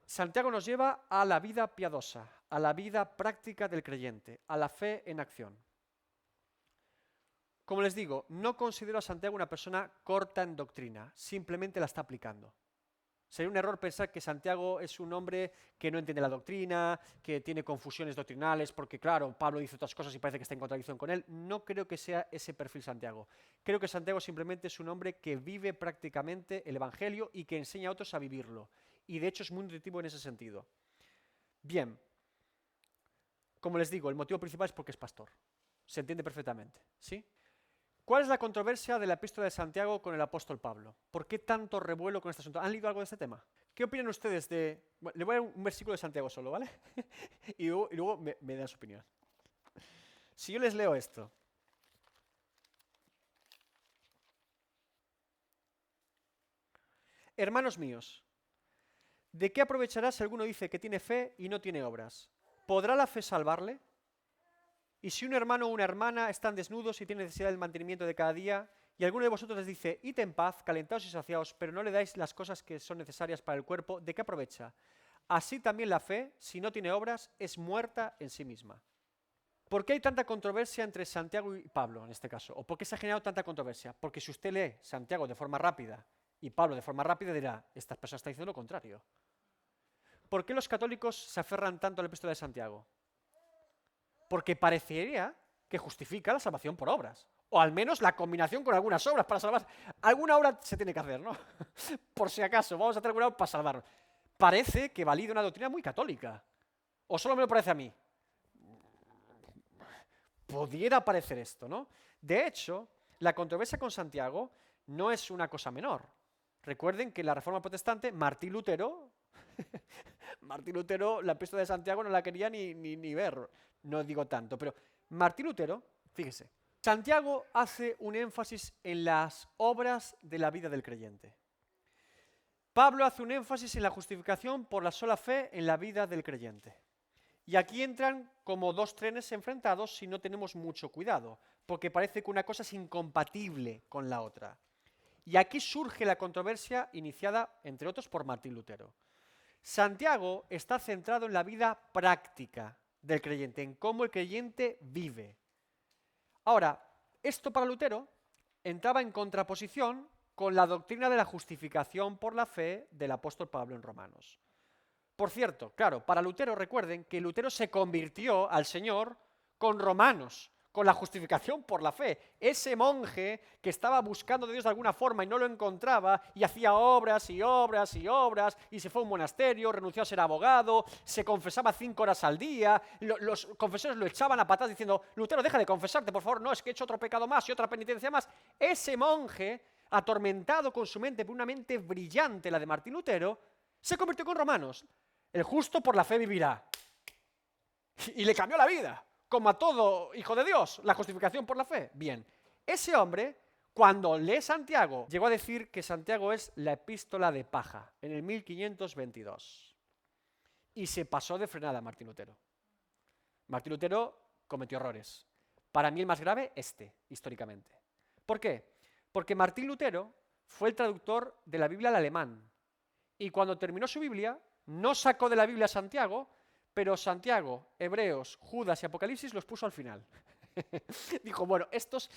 Santiago nos lleva a la vida piadosa, a la vida práctica del creyente, a la fe en acción. Como les digo, no considero a Santiago una persona corta en doctrina, simplemente la está aplicando. Sería un error pensar que Santiago es un hombre que no entiende la doctrina, que tiene confusiones doctrinales, porque claro, Pablo dice otras cosas y parece que está en contradicción con él. No creo que sea ese perfil Santiago. Creo que Santiago simplemente es un hombre que vive prácticamente el Evangelio y que enseña a otros a vivirlo. Y de hecho es muy nutritivo en ese sentido. Bien, como les digo, el motivo principal es porque es pastor. Se entiende perfectamente, ¿sí? ¿Cuál es la controversia de la epístola de Santiago con el apóstol Pablo? ¿Por qué tanto revuelo con este asunto? ¿Han leído algo de este tema? ¿Qué opinan ustedes de...? Bueno, le voy a dar un versículo de Santiago solo, ¿vale? y luego me dan su opinión. Si yo les leo esto. Hermanos míos, ¿de qué aprovechará si alguno dice que tiene fe y no tiene obras? ¿Podrá la fe salvarle? Y si un hermano o una hermana están desnudos y tienen necesidad del mantenimiento de cada día, y alguno de vosotros les dice, id en paz, calentaos y saciaos, pero no le dais las cosas que son necesarias para el cuerpo, ¿de qué aprovecha? Así también la fe, si no tiene obras, es muerta en sí misma. ¿Por qué hay tanta controversia entre Santiago y Pablo en este caso? ¿O por qué se ha generado tanta controversia? Porque si usted lee Santiago de forma rápida y Pablo de forma rápida, dirá, esta persona está diciendo lo contrario. ¿Por qué los católicos se aferran tanto a la epístola de Santiago? Porque parecería que justifica la salvación por obras. O al menos la combinación con algunas obras para salvar. Alguna obra se tiene que hacer, ¿no? Por si acaso, vamos a hacer alguna obra para salvarnos. Parece que valida una doctrina muy católica. ¿O solo me lo parece a mí? Pudiera parecer esto, ¿no? De hecho, la controversia con Santiago no es una cosa menor. Recuerden que en la Reforma Protestante, Martín Lutero, la epístola de Santiago no la quería ni ver, no digo tanto, pero Martín Lutero, fíjese, Santiago hace un énfasis en las obras de la vida del creyente. Pablo hace un énfasis en la justificación por la sola fe en la vida del creyente. Y aquí entran como dos trenes enfrentados si no tenemos mucho cuidado, porque parece que una cosa es incompatible con la otra. Y aquí surge la controversia iniciada, entre otros, por Martín Lutero. Santiago está centrado en la vida práctica del creyente, en cómo el creyente vive. Ahora, esto para Lutero entraba en contraposición con la doctrina de la justificación por la fe del apóstol Pablo en Romanos. Por cierto, claro, para Lutero recuerden que Lutero se convirtió al Señor con Romanos, con la justificación por la fe. Ese monje que estaba buscando de Dios de alguna forma y no lo encontraba y hacía obras y obras y obras y se fue a un monasterio, renunció a ser abogado, se confesaba 5 horas al día, los confesores lo echaban a patadas diciendo, Lutero, deja de confesarte, por favor, no, es que he hecho otro pecado más y otra penitencia más. Ese monje, atormentado con su mente por una mente brillante, la de Martín Lutero, se convirtió con Romanos. El justo por la fe vivirá. Y le cambió la vida, como a todo hijo de Dios, la justificación por la fe. Bien, ese hombre, cuando lee Santiago, llegó a decir que Santiago es la epístola de paja, en el 1522. Y se pasó de frenada Martín Lutero. Martín Lutero cometió errores. Para mí el más grave, históricamente. ¿Por qué? Porque Martín Lutero fue el traductor de la Biblia al alemán. Y cuando terminó su Biblia, no sacó de la Biblia Santiago, pero Santiago, Hebreos, Judas y Apocalipsis los puso al final. Dijo, bueno, estos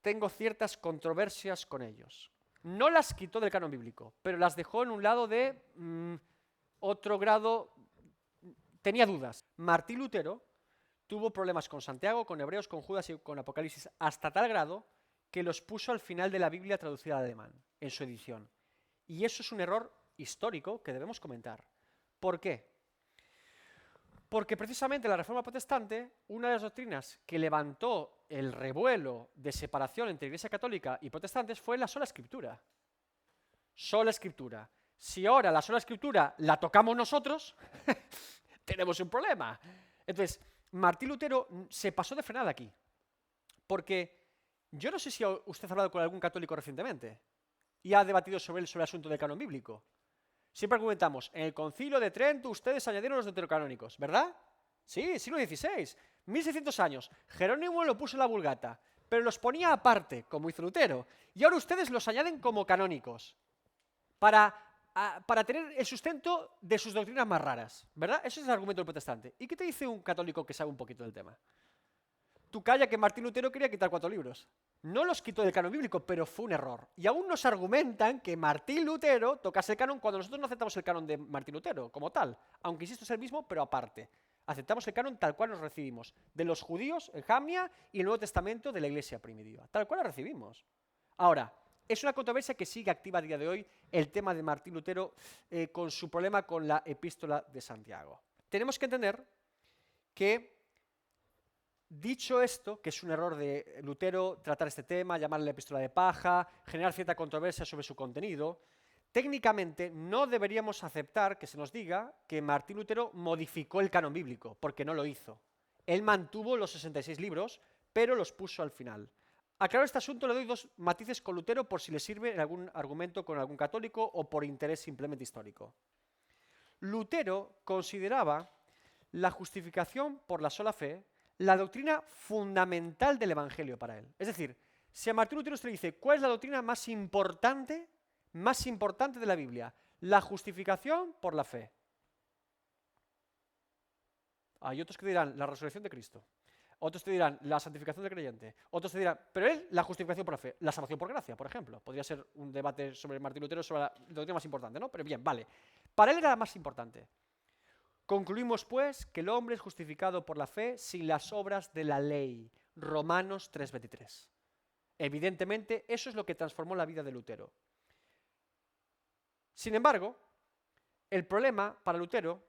tengo ciertas controversias con ellos. No las quitó del canon bíblico, pero las dejó en un lado de otro grado. Tenía dudas. Martín Lutero tuvo problemas con Santiago, con Hebreos, con Judas y con Apocalipsis, hasta tal grado que los puso al final de la Biblia traducida al alemán, en su edición. Y eso es un error histórico que debemos comentar. ¿Por qué? Porque precisamente la Reforma Protestante, una de las doctrinas que levantó el revuelo de separación entre Iglesia Católica y protestantes fue la sola Escritura. Sola Escritura. Si ahora la sola Escritura la tocamos nosotros, tenemos un problema. Entonces, Martín Lutero se pasó de frenada aquí. Porque yo no sé si usted ha hablado con algún católico recientemente y ha debatido sobre el asunto del canon bíblico. Siempre argumentamos, en el Concilio de Trento ustedes añadieron los deuterocanónicos, ¿verdad? Sí, siglo XVI, 1600 años. Jerónimo lo puso en la Vulgata, pero los ponía aparte, como hizo Lutero. Y ahora ustedes los añaden como canónicos, para tener el sustento de sus doctrinas más raras, ¿verdad? Ese es el argumento del protestante. ¿Y qué te dice un católico que sabe un poquito del tema? Tú calla que Martín Lutero quería quitar 4 libros. No los quitó del canon bíblico, pero fue un error. Y aún nos argumentan que Martín Lutero tocase el canon cuando nosotros no aceptamos el canon de Martín Lutero como tal. Aunque insisto, es el mismo, pero aparte. Aceptamos el canon tal cual nos recibimos. De los judíos, el Jamnia y el Nuevo Testamento de la Iglesia primitiva. Tal cual lo recibimos. Ahora, es una controversia que sigue activa a día de hoy el tema de Martín Lutero con su problema con la epístola de Santiago. Tenemos que entender que dicho esto, que es un error de Lutero tratar este tema, llamarle la epístola de paja, generar cierta controversia sobre su contenido, técnicamente no deberíamos aceptar que se nos diga que Martín Lutero modificó el canon bíblico, porque no lo hizo. Él mantuvo los 66 libros, pero los puso al final. Aclaro este asunto, le doy 2 matices con Lutero por si le sirve en algún argumento con algún católico o por interés simplemente histórico. Lutero consideraba la justificación por la sola fe la doctrina fundamental del Evangelio para él. Es decir, si a Martín Lutero se le dice, ¿cuál es la doctrina más importante de la Biblia? La justificación por la fe. Hay otros que dirán, la resurrección de Cristo. Otros te dirán, la santificación del creyente. Otros te dirán, pero él, la justificación por la fe. La salvación por gracia, por ejemplo. Podría ser un debate sobre Martín Lutero, sobre la doctrina más importante, ¿no? Pero bien, vale. Para él era la más importante. Concluimos, pues, que el hombre es justificado por la fe sin las obras de la ley. Romanos 3:23. Evidentemente, eso es lo que transformó la vida de Lutero. Sin embargo, el problema para Lutero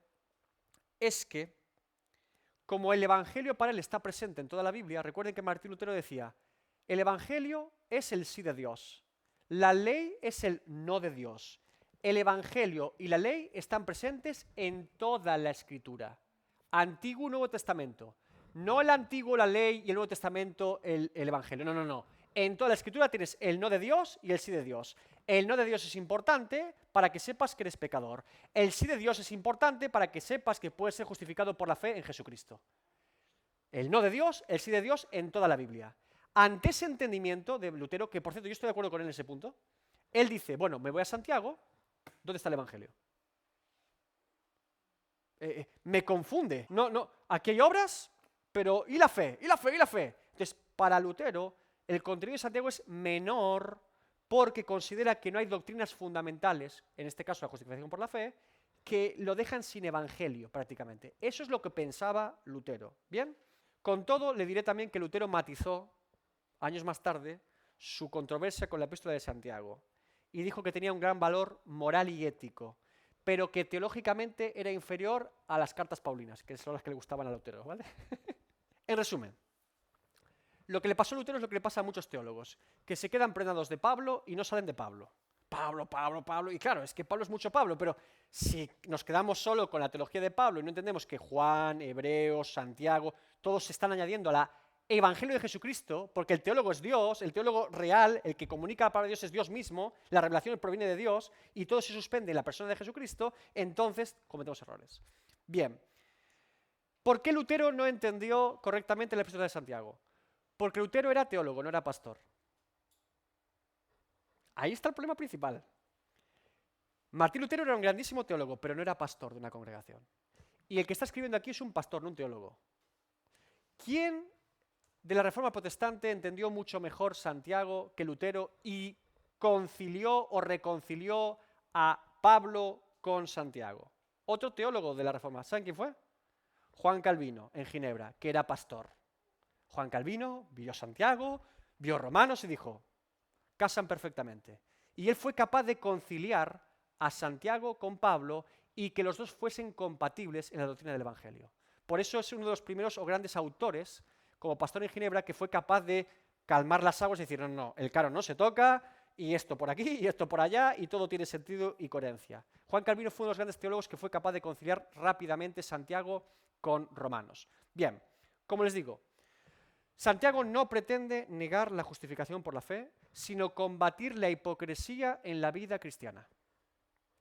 es que, como el Evangelio para él está presente en toda la Biblia, recuerden que Martín Lutero decía, el Evangelio es el sí de Dios, la ley es el no de Dios. El Evangelio y la ley están presentes en toda la Escritura. Antiguo y Nuevo Testamento. No el Antiguo, la ley y el Nuevo Testamento, el Evangelio. No, no, no. En toda la Escritura tienes el no de Dios y el sí de Dios. El no de Dios es importante para que sepas que eres pecador. El sí de Dios es importante para que sepas que puedes ser justificado por la fe en Jesucristo. El no de Dios, el sí de Dios en toda la Biblia. Ante ese entendimiento de Lutero, que por cierto yo estoy de acuerdo con él en ese punto, él dice, bueno, me voy a Santiago, ¿dónde está el Evangelio? Me confunde. No, aquí hay obras, pero ¿y la fe? ¿Y la fe? ¿Y la fe? Entonces, para Lutero, el contenido de Santiago es menor porque considera que no hay doctrinas fundamentales, en este caso la justificación por la fe, que lo dejan sin evangelio prácticamente. Eso es lo que pensaba Lutero. ¿Bien? Con todo, le diré también que Lutero matizó, años más tarde, su controversia con la epístola de Santiago y dijo que tenía un gran valor moral y ético, pero que teológicamente era inferior a las cartas paulinas, que son las que le gustaban a Lutero, ¿vale? En resumen, lo que le pasó a Lutero es lo que le pasa a muchos teólogos, que se quedan preñados de Pablo y no salen de Pablo. Pablo, y claro, es que Pablo es mucho Pablo, pero si nos quedamos solo con la teología de Pablo y no entendemos que Juan, Hebreos, Santiago, todos se están añadiendo a la Evangelio de Jesucristo, porque el teólogo es Dios, el teólogo real, el que comunica la palabra de Dios es Dios mismo, la revelación proviene de Dios, y todo se suspende en la persona de Jesucristo, entonces cometemos errores. Bien, ¿por qué Lutero no entendió correctamente la epístola de Santiago? Porque Lutero era teólogo, no era pastor. Ahí está el problema principal. Martín Lutero era un grandísimo teólogo, pero no era pastor de una congregación. Y el que está escribiendo aquí es un pastor, no un teólogo. ¿Quién de la Reforma Protestante entendió mucho mejor Santiago que Lutero y concilió o reconcilió a Pablo con Santiago? Otro teólogo de la Reforma. ¿Saben quién fue? Juan Calvino, en Ginebra, que era pastor. Juan Calvino vio Santiago, vio Romanos y dijo, casan perfectamente. Y él fue capaz de conciliar a Santiago con Pablo y que los dos fuesen compatibles en la doctrina del Evangelio. Por eso es uno de los primeros o grandes autores, como pastor en Ginebra, que fue capaz de calmar las aguas y decir, no, el caro no se toca, y esto por aquí, y esto por allá, y todo tiene sentido y coherencia. Juan Calvino fue uno de los grandes teólogos que fue capaz de conciliar rápidamente Santiago con Romanos. Bien, como les digo, Santiago no pretende negar la justificación por la fe, sino combatir la hipocresía en la vida cristiana.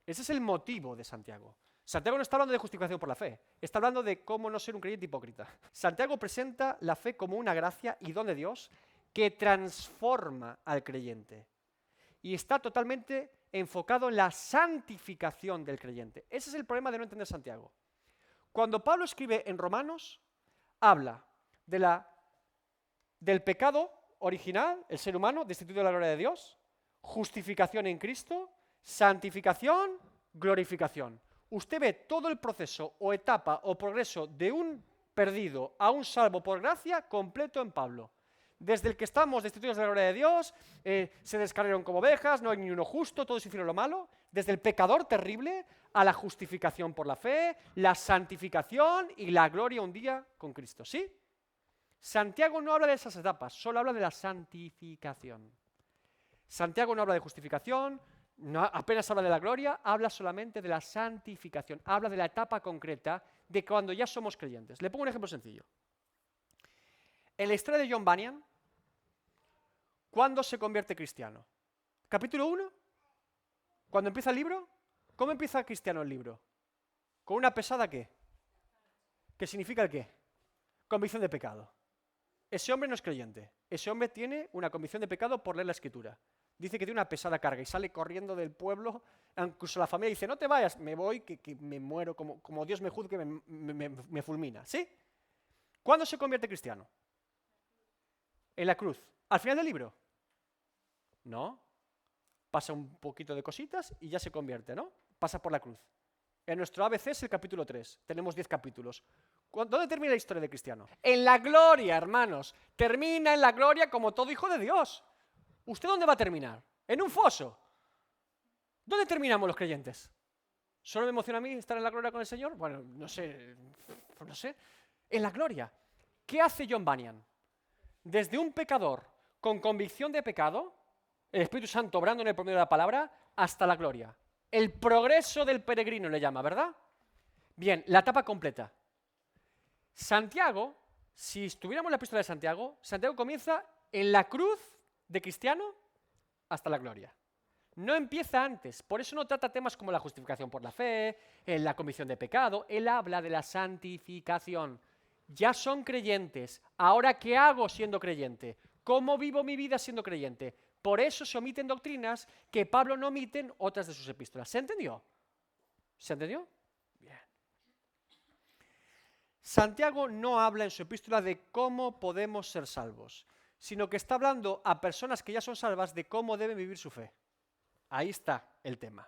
Ese es el motivo de Santiago. Santiago no está hablando de justificación por la fe, está hablando de cómo no ser un creyente hipócrita. Santiago presenta la fe como una gracia y don de Dios que transforma al creyente. Y está totalmente enfocado en la santificación del creyente. Ese es el problema de no entender Santiago. Cuando Pablo escribe en Romanos, habla del pecado original, el ser humano, destituido de la gloria de Dios, justificación en Cristo, santificación, glorificación. Usted ve todo el proceso o etapa o progreso de un perdido a un salvo por gracia completo en Pablo. Desde el que estamos destituidos de la gloria de Dios, se descargaron como ovejas, no hay ni uno justo, todos hicieron lo malo. Desde el pecador terrible a la justificación por la fe, la santificación y la gloria un día con Cristo. ¿Sí? Santiago no habla de esas etapas, solo habla de la santificación. Santiago no habla de justificación, No, apenas habla de la gloria, habla solamente de la santificación, habla de la etapa concreta de cuando ya somos creyentes. Le pongo un ejemplo sencillo. En la historia de John Bunyan, ¿cuándo se convierte cristiano? ¿Capítulo 1? ¿Cuándo empieza el libro? ¿Cómo empieza cristiano el libro? ¿Con una pesada qué? ¿Qué significa el qué? Convicción de pecado. Ese hombre no es creyente. Ese hombre tiene una convicción de pecado por leer la Escritura. Dice que tiene una pesada carga y sale corriendo del pueblo. Incluso la familia dice, no te vayas, me voy, que me muero, como Dios me juzgue, me fulmina. ¿Sí? ¿Cuándo se convierte cristiano? En la cruz. ¿Al final del libro? No. Pasa un poquito de cositas y ya se convierte, ¿no? Pasa por la cruz. En nuestro ABC es el capítulo 3. Tenemos 10 capítulos. ¿Dónde termina la historia de Cristiano? En la gloria, hermanos. Termina en la gloria como todo hijo de Dios. ¿Usted dónde va a terminar? ¿En un foso? ¿Dónde terminamos los creyentes? ¿Solo me emociona a mí estar en la gloria con el Señor? Bueno, no sé. En la gloria. ¿Qué hace John Bunyan? Desde un pecador con convicción de pecado, el Espíritu Santo obrando en el promedio de la palabra, hasta la gloria. El progreso del peregrino le llama, ¿verdad? Bien, la etapa completa. Santiago, si estuviéramos en la epístola de Santiago, Santiago comienza en la cruz de cristiano hasta la gloria. No empieza antes, por eso no trata temas como la justificación por la fe, la convicción de pecado, él habla de la santificación. Ya son creyentes, ¿ahora qué hago siendo creyente? ¿Cómo vivo mi vida siendo creyente? Por eso se omiten doctrinas que Pablo no omite en otras de sus epístolas. ¿Se entendió? ¿Se entendió? Bien. Santiago no habla en su epístola de cómo podemos ser salvos, sino que está hablando a personas que ya son salvas de cómo deben vivir su fe. Ahí está el tema.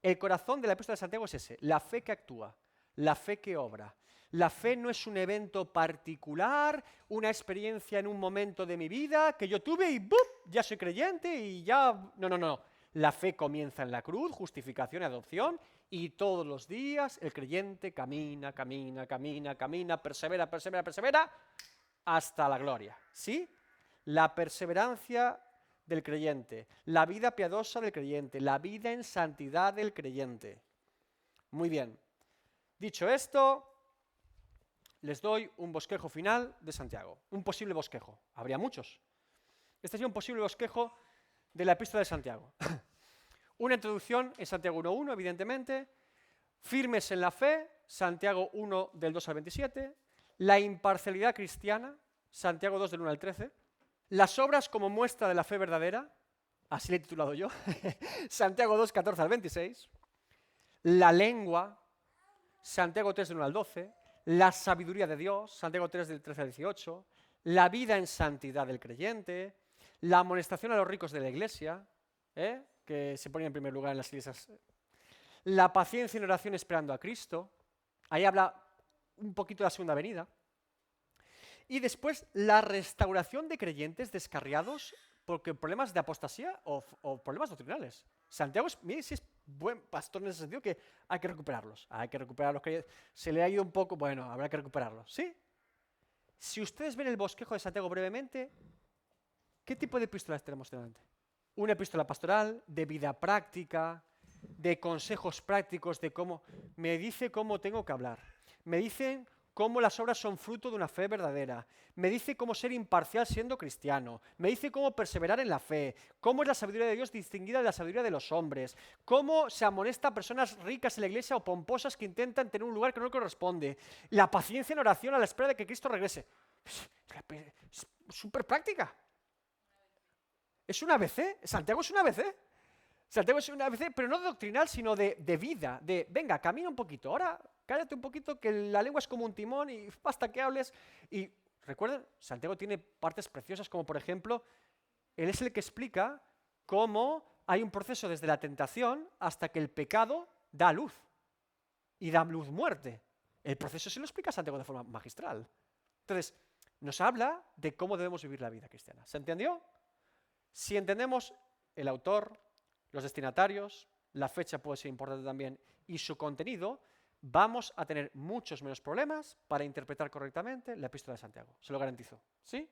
El corazón de la epístola de Santiago es ese, la fe que actúa, la fe que obra. La fe no es un evento particular, una experiencia en un momento de mi vida que yo tuve y ¡bum!, ya soy creyente y ya... No. La fe comienza en la cruz, justificación y adopción, y todos los días el creyente camina, persevera, hasta la gloria. ¿Sí? La perseverancia del creyente, la vida piadosa del creyente, la vida en santidad del creyente. Muy bien. Dicho esto, les doy un bosquejo final de Santiago, un posible bosquejo. Habría muchos. Este sería un posible bosquejo de la epístola de Santiago. Una introducción en Santiago 1.1, evidentemente. Firmes en la fe, Santiago 1, del 2 al 27. La imparcialidad cristiana, Santiago 2, del 1 al 13. Las obras como muestra de la fe verdadera, así le he titulado yo, Santiago 2, 14 al 26. La lengua, Santiago 3, del 1 al 12. La sabiduría de Dios, Santiago 3, del 13 al 18. La vida en santidad del creyente. La amonestación a los ricos de la iglesia, que se pone en primer lugar en las iglesias. La paciencia en oración esperando a Cristo. Ahí habla un poquito de la segunda venida. Y después la restauración de creyentes descarriados porque problemas de apostasía o problemas doctrinales. Santiago mire si es buen pastor en ese sentido, que hay que recuperarlos. Hay que recuperarlos. Se le ha ido un poco, bueno, habrá que recuperarlos. ¿Sí? Si ustedes ven el bosquejo de Santiago brevemente, ¿qué tipo de epístolas tenemos delante? Una epístola pastoral, de vida práctica, de consejos prácticos, de cómo me dice cómo tengo que hablar. Me dicen cómo las obras son fruto de una fe verdadera. Me dice cómo ser imparcial siendo cristiano. Me dice cómo perseverar en la fe. Cómo es la sabiduría de Dios distinguida de la sabiduría de los hombres. Cómo se amonesta a personas ricas en la iglesia o pomposas que intentan tener un lugar que no le corresponde. La paciencia en oración a la espera de que Cristo regrese. Es súper práctica. Es un ABC. Santiago es un ABC. Santiago es una ABC, pero no doctrinal, sino de vida. De, venga, camina un poquito. Ahora cállate un poquito, que la lengua es como un timón y basta que hables. Y recuerden, Santiago tiene partes preciosas, como por ejemplo, él es el que explica cómo hay un proceso desde la tentación hasta que el pecado da luz. Y da luz muerte. El proceso se lo explica Santiago de forma magistral. Entonces, nos habla de cómo debemos vivir la vida cristiana. ¿Se entendió? Si entendemos el autor, los destinatarios, la fecha puede ser importante también, y su contenido, vamos a tener muchos menos problemas para interpretar correctamente la epístola de Santiago. Se lo garantizo. ¿Sí?